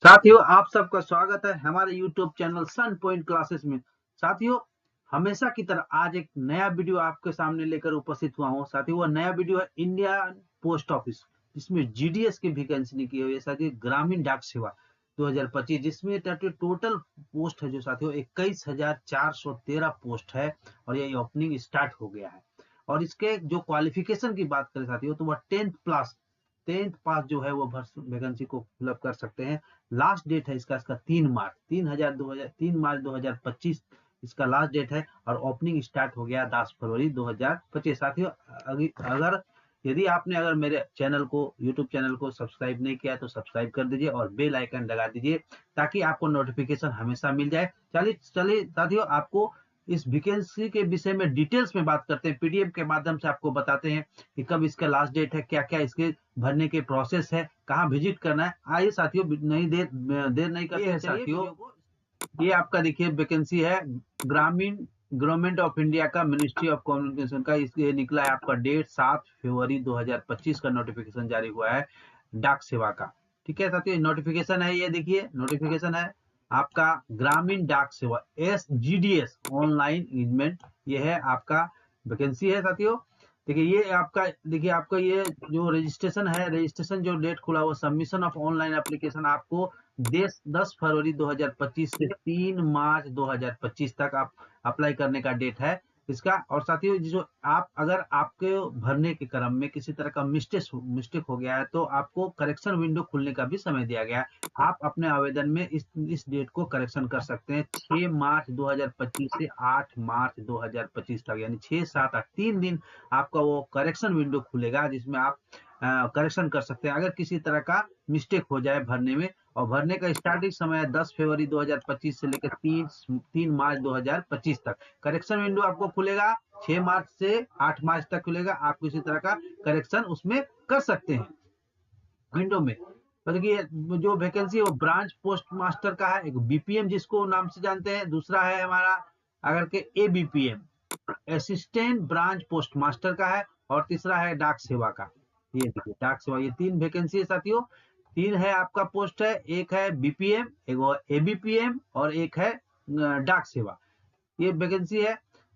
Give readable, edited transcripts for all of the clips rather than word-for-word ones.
साथियों, आप सबका स्वागत है हमारे YouTube चैनल सन पॉइंट क्लासेस में। साथियों, हमेशा की तरह आज एक नया वीडियो आपके सामने लेकर उपस्थित हुआ हूँ। साथियों, वो नया वीडियो है इंडियन पोस्ट ऑफिस, जिसमें GDS की वैकेंसी निकली हुई है। साथियों, ग्रामीण डाक सेवा 2025, जिसमें टोटल पोस्ट है जो साथियों 21,413 पोस्ट है और ये ओपनिंग स्टार्ट हो गया है। और इसके जो क्वालिफिकेशन की बात करें साथियों, तो वह 10th पास जो है वो वैकेंसी को फिलअप कर सकते हैं। लास्ट डेट है इसका 3 मार्च 2025 इसका लास्ट डेट है और ओपनिंग स्टार्ट हो गया 10 फरवरी 2025। साथियों, अगर यदि आपने मेरे चैनल को यूट्यूब चैनल को सब्सक्राइब नहीं किया तो सब्सक्राइब कर दीजिए और बेल आइकन लगा दीजिए ताकि आपको नोटिफिकेशन हमेशा मिल जाए। चलिए चलिए साथियों, आपको इस वैकेंसी के विषय में डिटेल्स में बात करते हैं। पीडीएफ के माध्यम से आपको बताते हैं कि कब इसका लास्ट डेट है, क्या क्या इसके भरने के प्रोसेस है, कहाँ विजिट करना है। आइए साथियों, नहीं देर नहीं करते हैं साथियों। ये आपका देखिए वैकेंसी है ग्रामीण गवर्नमेंट ऑफ इंडिया का, मिनिस्ट्री ऑफ कम्युनिकेशन का। इसलिए निकला है आपका डेट 7 फरवरी 2025 का नोटिफिकेशन जारी हुआ है डाक सेवा का। ठीक है साथियों, नोटिफिकेशन है, ये देखिए नोटिफिकेशन है आपका ग्रामीण डाक सेवा SGDS ऑनलाइन इंगेजमेंट। ये है आपका वैकेंसी है साथियों। देखिए ये आपका, देखिए आपका ये जो रजिस्ट्रेशन है, रजिस्ट्रेशन जो डेट खुला हुआ सबमिशन ऑफ ऑनलाइन एप्लीकेशन आपको 10 फरवरी 2025 से 3 मार्च 2025 तक आप अप्लाई करने का डेट है इसका। और साथियों, जो आप अगर आपके भरने के क्रम में किसी तरह का मिस्टेक हो गया है तो आपको करेक्शन विंडो खुलने का भी समय दिया गया है। आप अपने आवेदन में इस डेट को करेक्शन कर सकते हैं 6 मार्च 2025 से 8 मार्च 2025 तक, यानी 6, 7, 8 3 दिन आपका वो करेक्शन विंडो खुलेगा, जिसमें आप करेक्शन कर सकते हैं अगर किसी तरह का मिस्टेक हो जाए भरने में। और भरने का स्टार्टिंग समय है 10 फरवरी 2025 से लेकर 3 मार्च 2025 तक। करेक्शन विंडो आपको खुलेगा 6 मार्च से 8 मार्च तक खुलेगा। आप किसी तरह का करेक्शन उसमें कर सकते हैं विंडो में। तो देखिए जो वैकेंसी है वो ब्रांच पोस्ट मास्टर का है, एक BPM जिसको नाम से जानते हैं, दूसरा है हमारा अगर के ABPM assistant branch post master का है, और तीसरा है डाक सेवा का। ये देखिए डाक सेवा, ये 3 वैकेंसी है साथियों। 3 है आपका पोस्ट है, एक है BPM, एक ABPM और एक है डाक सेवा। ये वैकेंसी है।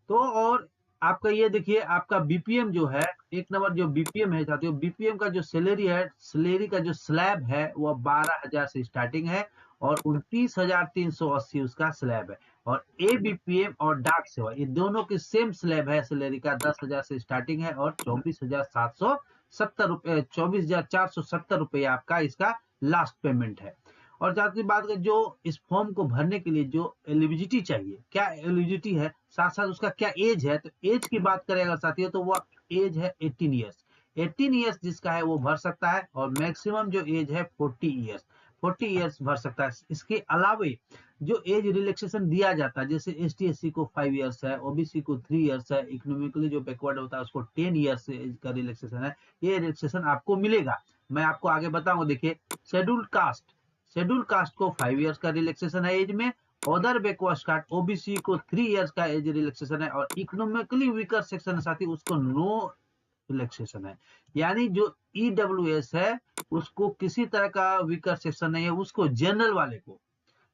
तो और आपका ये देखिए आपका BPM जो है, एक नंबर जो BPM है साथियों, BPM का जो सैलरी है, सैलरी का जो स्लैब है वो 12,000 से स्टार्टिंग है और 29,380 उसका स्लैब है। और ABPM और डाक सेवा ये दोनों की सेम स्लैब है सैलरी का, 10,000 से स्टार्टिंग है और 24,770 रुपए, 24,470 रुपये आपका इसका लास्ट पेमेंट है। और जहाँ की बात करें जो इस फॉर्म को भरने के लिए जो एलिजिबिलिटी चाहिए, क्या एलिजिबिलिटी है, साथ साथ उसका क्या एज है, तो एज की बात करें अगर साथियों तो वो एज है 18 ईयर्स। 18 ईयर्स जिसका है वो भर सकता है और मैक्सिमम जो एज है 40 ईयर्स, 40 ईयर्स भर सकता है। इसके अलावा जो एज रिलैक्सेशन दिया जाता है, जैसे ST SC को 5 ईयर्स है, OBC को 3 ईयर्स है, इकोनॉमिकली जो बैकवर्ड होता है उसको 10 ईयर्स एज का रिलैक्सेशन है। ये रिलैक्सेशन आपको मिलेगा, मैं आपको आगे बताऊंगा। देखिए शेड्यूल कास्ट को 5 इयर्स का रिलैक्सेशन है एज में, अदर बैकवर्ड कास्ट OBC को 3 इयर्स का एज रिलैक्सेशन है, और इकोनॉमिकली वीकर सेक्शन साथी उसको नो रिलैक्सेशन है। यानी जो EWS है उसको किसी तरह का वीकर सेक्शन नहीं है, उसको जनरल वाले को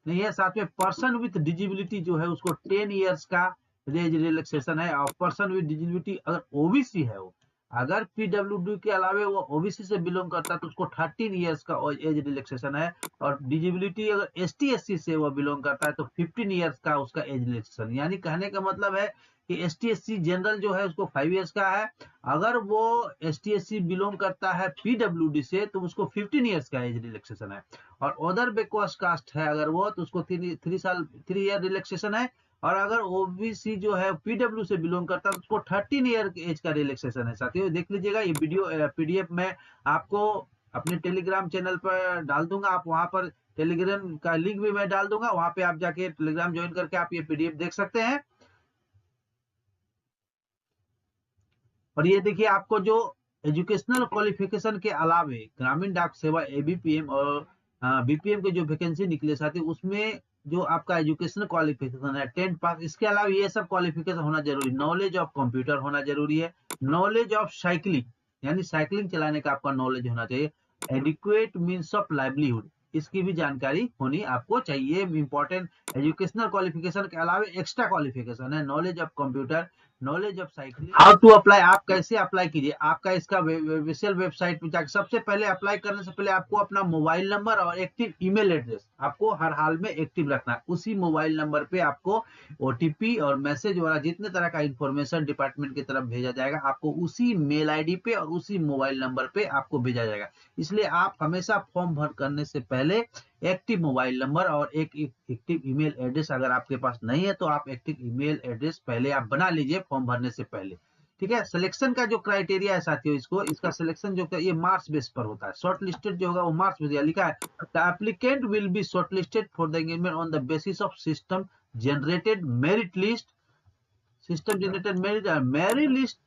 नहीं है। साथ में पर्सन विथ डिजिबिलिटी जो है उसको 10 इयर्स का एज रिलैक्सेशन है, और पर्सन विथ डिजिबिलिटी अगर OBC है, वो अगर PWD के अलावे वो OBC से बिलोंग करता है तो उसको 13 इयर्स का एज रिलैक्सेशन है। और डिजिबिलिटी अगर ST SC से वो बिलोंग करता है तो 15 इयर्स का उसका एज रिलैक्सेशन। यानी कहने का मतलब है कि ST SC जनरल जो है उसको 5 इयर्स का है, अगर वो ST SC बिलोंग करता है PWD से तो उसको 15 इयर्स का एज रिलैक्सेशन है। और अदर बैकवर्ड कास्ट है अगर वो, तो उसको 3 ईयर रिलैक्सेशन है। और अगर OBC जो है PW से बिलोंग करता है तो उसको 13 ईयर एज का रिलैक्सेशन है। साथियों देख लीजिएगा, ये वीडियो PDF में आपको अपने टेलीग्राम चैनल पर डाल दूंगा, आप वहां पर टेलीग्राम का लिंक भी मैं डाल दूंगा, वहां पे आप जाके टेलीग्राम ज्वाइन करके आप ये PDF देख सकते हैं। और ये देखिए आपको जो एजुकेशनल क्वालिफिकेशन के अलावे ग्रामीण डाक सेवा ABPM और BPM के जो वैकेंसी निकले साथी, उसमें जो आपका एजुकेशनल क्वालिफिकेशन है 10th पास, इसके अलावा ये सब क्वालिफिकेशन होना जरूरी, नॉलेज ऑफ कंप्यूटर होना जरूरी है, नॉलेज ऑफ साइकिलिंग यानी साइकिलिंग चलाने का आपका नॉलेज होना चाहिए, एडिक्वेट मीन्स ऑफ लाइवलीहुड इसकी भी जानकारी होनी आपको चाहिए। इंपॉर्टेंट एजुकेशनल क्वालिफिकेशन के अलावा एक्स्ट्रा क्वालिफिकेशन है, knowledge of computer, knowledge of cycling. How to apply, आप कैसे अप्लाई कीजिए, आपका इसका ऑफिशियल वेबसाइट पे जाकर सबसे पहले अप्लाई करने से पहले आपको अपना मोबाइल नंबर और एक्टिव ईमेल एड्रेस आपको हर हाल में एक्टिव रखना है। उसी मोबाइल नंबर पे आपको ओटीपी और मैसेज वाला जितने तरह का इंफॉर्मेशन डिपार्टमेंट की तरफ भेजा जाएगा, आपको उसी मेल आईडी पे और उसी मोबाइल नंबर पे आपको भेजा जाएगा। इसलिए आप हमेशा फॉर्म भर करने से पहले एक्टिव मोबाइल नंबर और एक एक्टिव ईमेल एड्रेस, अगर आपके पास नहीं है तो आप एक्टिव ईमेल एड्रेस पहले आप बना लीजिए फॉर्म भरने से पहले। ठीक है। सिलेक्शन का जो क्राइटेरिया है साथियों, इसका सिलेक्शन जो ये मार्क्स बेस पर होता है। शॉर्ट लिस्टेड जो होगा वो मार्क्स बेस, लिखा है the applicant will be short listed for the engagement on the basis of system generated merit list, system generated merit list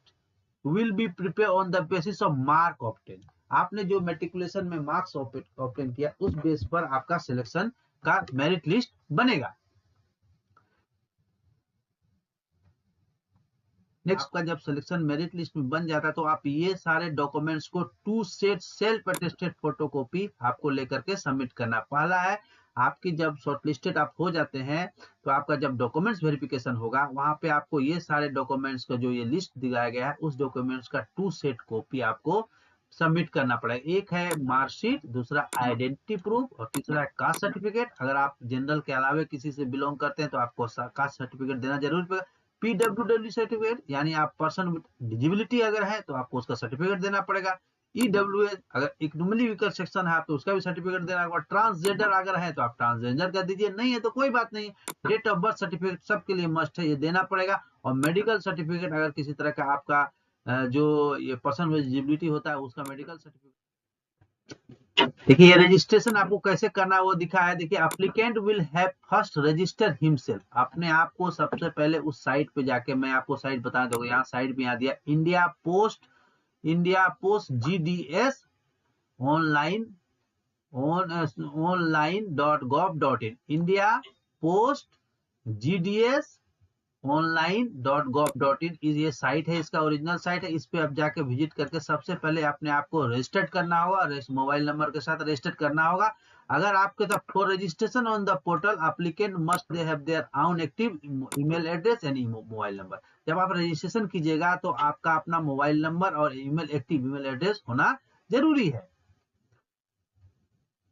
will be prepared on the basis of mark obtained। आपने जो matriculation में marks obtain किया उस base पर आपका selection का merit list बनेगा। Next, आपका जब सिलेक्शन मेरिट लिस्ट में बन जाता है तो आप ये सारे डॉक्यूमेंट्स को 2 सेट सेल्फ अटेस्टेड फोटोकॉपी आपको लेकर के सबमिट करना। पहला है आपकी जब शॉर्टलिस्टेड आप हो जाते हैं तो आपका जब डॉक्यूमेंट्स वेरिफिकेशन होगा वहां पे आपको ये सारे डॉक्यूमेंट्स का जो ये लिस्ट दिखाया गया है उस डॉक्यूमेंट्स का 2 सेट कॉपी आपको सबमिट करना पड़ेगा। एक है मार्कशीट, दूसरा आइडेंटिटी प्रूफ और तीसरा है कास्ट सर्टिफिकेट। अगर आप जनरल के अलावा किसी से बिलोंग करते हैं तो आपको कास्ट सर्टिफिकेट देना जरूर पड़ेगा। पीडब्ल्यूडब्ल्यू सर्टिफिकेट, यानी आप पर्सन विद डिजिबिलिटी अगर है तो आपको उसका सर्टिफिकेट देना पड़ेगा। ईडब्ल्यूएस, अगर इकोनॉमिकली वीकर सेक्शन है आप तो उसका भी सर्टिफिकेट देना होगा। ट्रांसजेंडर अगर है तो आप ट्रांसजेंडर कर दीजिए, नहीं है तो कोई बात नहीं। डेट ऑफ बर्थ सर्टिफिकेट सबके लिए मस्ट है, ये देना पड़ेगा। और मेडिकल सर्टिफिकेट, अगर किसी तरह का आपका जो ये पर्सन विद डिजिबिलिटी होता है उसका मेडिकल सर्टिफिकेट। देखिए ये रजिस्ट्रेशन आपको कैसे करना है वो दिखा है। देखिए applicant will have first resistor himself, अपने आप को सबसे पहले उस साइट पे जाके, मैं आपको साइट बता दूंगा, यहाँ साइट में यहाँ दिया India post GDS online.gov.in, India post GDS online.gov.in ये साइट है, इसका ओरिजिनल साइट है। इस पे आप जाके विजिट करके सबसे पहले अपने आप को रजिस्टर्ड करना होगा, मोबाइल नंबर के साथ रजिस्टर्ड करना होगा। अगर आपके तरफ for registration on the portal applicant must they have their own active email address and mobile number. जब आप रजिस्ट्रेशन कीजिएगा तो आपका अपना मोबाइल नंबर और एक्टिव ईमेल एड्रेस होना जरूरी है।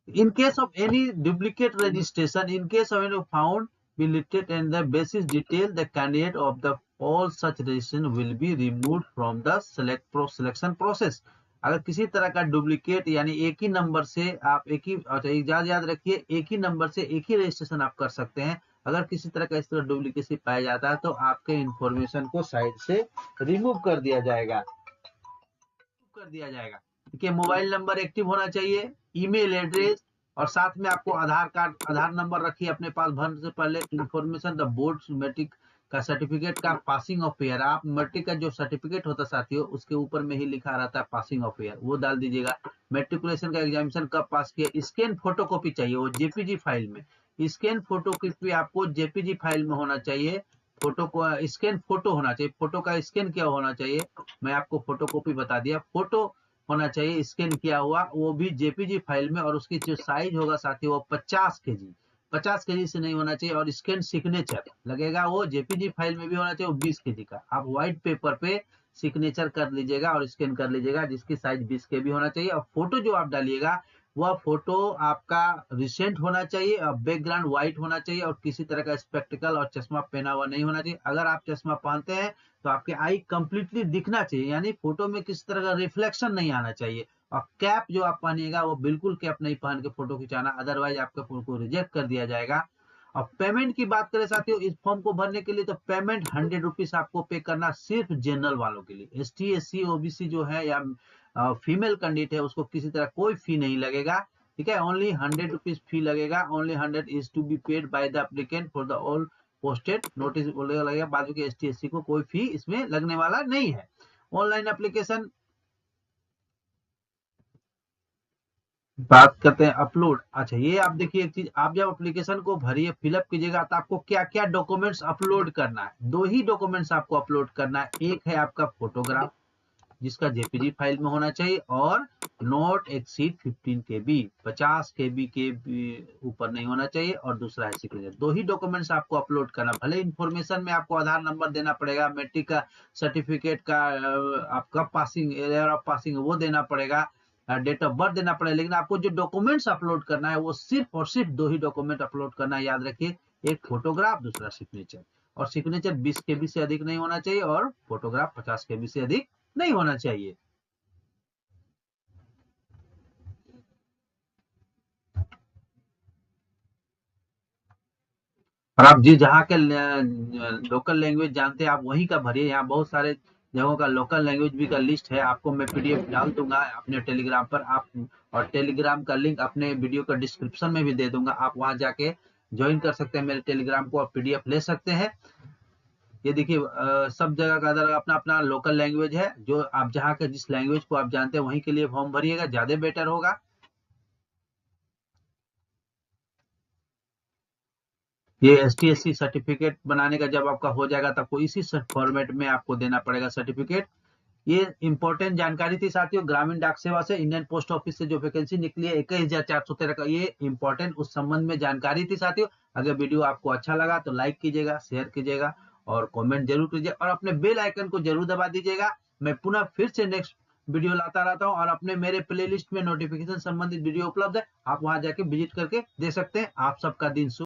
In case of any duplicate registration, in case of any found, be listed and the basis detail the candidate of the all such registration will be removed from the selection process। अगर किसी तरह का duplicate यानी एक ही number से आप याद रखिए, एक ही नंबर से एक ही रजिस्ट्रेशन आप कर सकते हैं। अगर किसी तरह का इस तरह डुप्लीकेसी पाया जाता है तो आपके इंफॉर्मेशन को साइड से रिमूव कर दिया जाएगा। देखिए मोबाइल नंबर एक्टिव होना चाहिए, ईमेल एड्रेस और साथ में आपको आधार नंबर रखिए अपने पास भरने से पहले। इंफॉर्मेशन द बोर्ड मैट्रिक का सर्टिफिकेट का पासिंग ऑफ ईयर, आप मैट्रिक का जो सर्टिफिकेट होता है साथियों उसके ऊपर में ही लिखा रहता है पासिंग ऑफ ईयर, वो डाल दीजिएगा। मैट्रिकुलेशन का एग्जामिनेशन कब पास किया, स्कैन फोटोकॉपी चाहिए वो जेपीजी फाइल में। स्कैन फोटोकॉपी आपको जेपीजी फाइल में होना चाहिए। फोटो को स्कैन फोटो होना चाहिए, फोटो का स्कैन क्या होना चाहिए, मैं आपको फोटोकॉपी बता दिया। फोटो होना चाहिए स्कैन किया हुआ, वो भी जेपीजी फाइल में, और उसकी जो साइज होगा साथी वो 50 केजी से नहीं होना चाहिए। और स्कैन सिग्नेचर लगेगा वो जेपीजी फाइल में भी होना चाहिए, वो 20 केजी का। आप व्हाइट पेपर पे सिग्नेचर कर लीजिएगा और स्कैन कर लीजिएगा, जिसकी साइज 20 केबी होना चाहिए। और फोटो जो आप डालिएगा वह फोटो आपका रिसेंट होना चाहिए और बैकग्राउंड व्हाइट होना चाहिए और किसी तरह का स्पेक्टिकल और चश्मा पहना हुआ नहीं होना चाहिए। अगर आप चश्मा पहनते हैं तो आपके आई कंप्लीटली दिखना चाहिए, यानी फोटो में किसी तरह का रिफ्लेक्शन नहीं आना चाहिए। और कैप जो आप पहनिएगा वो बिल्कुल कैप नहीं पहन के फोटो खिंचाना, अदरवाइज आपके फोटो को रिजेक्ट कर दिया जाएगा। और पेमेंट की बात करें साथियों, इस फॉर्म को भरने के लिए तो पेमेंट 100 रुपीज आपको पे करना, सिर्फ जनरल वालों के लिए। ST SC OBC जो है या फीमेल कैंडिडेट है उसको किसी तरह कोई फी नहीं लगेगा। ठीक है, ओनली 100 रुपीज फी लगेगा। Only 100 is to be paid by the applicant for the all posted notice लगेगा। बाजू के ST SC को कोई फी इसमें लगने वाला नहीं है। ऑनलाइन एप्लीकेशन बात करते हैं अपलोड। अच्छा ये आप देखिए एक चीज, आप जब एप्लीकेशन को भरिए फिलअप कीजिएगा तो आपको क्या क्या डॉक्यूमेंट्स अपलोड करना है। 2 ही डॉक्यूमेंट्स आपको अपलोड करना है, एक है आपका फोटोग्राफ जिसका जेपीजी फाइल में होना चाहिए, और नॉट एक्सीड 15 KB, 50 KB के ऊपर नहीं होना चाहिए। और दूसरा है सिग्नेचर। दो ही डॉक्यूमेंट्स आपको अपलोड करना। भले इन्फॉर्मेशन में आपको आधार नंबर देना पड़ेगा, मैट्रिक का सर्टिफिकेट का आपका पासिंग ईयर ऑफ पासिंग वो देना पड़ेगा, डेट ऑफ बर्थ देना पड़ेगा, लेकिन आपको जो डॉक्यूमेंट्स अपलोड करना है वो सिर्फ और सिर्फ दो ही डॉक्यूमेंट अपलोड करना है। याद रखिए, एक फोटोग्राफ, दूसरा सिग्नेचर। और सिग्नेचर 20 KB से अधिक नहीं होना चाहिए और फोटोग्राफ 50 KB से अधिक नहीं होना चाहिए। और आप जिस जहाँ के लोकल लैंग्वेज जानते हैं आप वहीं का भरिए। यहाँ बहुत सारे जगहों का लोकल लैंग्वेज भी का लिस्ट है, आपको मैं PDF डाल दूंगा अपने टेलीग्राम पर। आप और टेलीग्राम का लिंक अपने वीडियो का डिस्क्रिप्शन में भी दे दूंगा, आप वहां जाके ज्वाइन कर सकते हैं मेरे टेलीग्राम को और PDF ले सकते हैं। ये देखिए सब जगह का अगर अपना अपना लोकल लैंग्वेज है, जो आप जहाँ के जिस लैंग्वेज को आप जानते हैं वहीं के लिए फॉर्म भरिएगा, ज्यादा बेटर होगा। ये ST/SC सर्टिफिकेट बनाने का जब आपका हो जाएगा तब इसी फॉर्मेट में आपको देना पड़ेगा सर्टिफिकेट। ये इंपॉर्टेंट जानकारी थी साथियों, ग्रामीण डाक सेवा से इंडियन पोस्ट ऑफिस से जो वैकेंसी निकली है 21,413 का, ये इंपॉर्टेंट उस संबंध में जानकारी थी साथियों। अगर वीडियो आपको अच्छा लगा तो लाइक कीजिएगा, शेयर कीजिएगा और कमेंट जरूर कीजिए और अपने बेल आइकन को जरूर दबा दीजिएगा। मैं पुनः फिर से नेक्स्ट वीडियो लाता रहता हूँ और अपने मेरे प्लेलिस्ट में नोटिफिकेशन संबंधित वीडियो उपलब्ध है, आप वहां जाके विजिट करके दे सकते हैं। आप सबका दिन शुभ।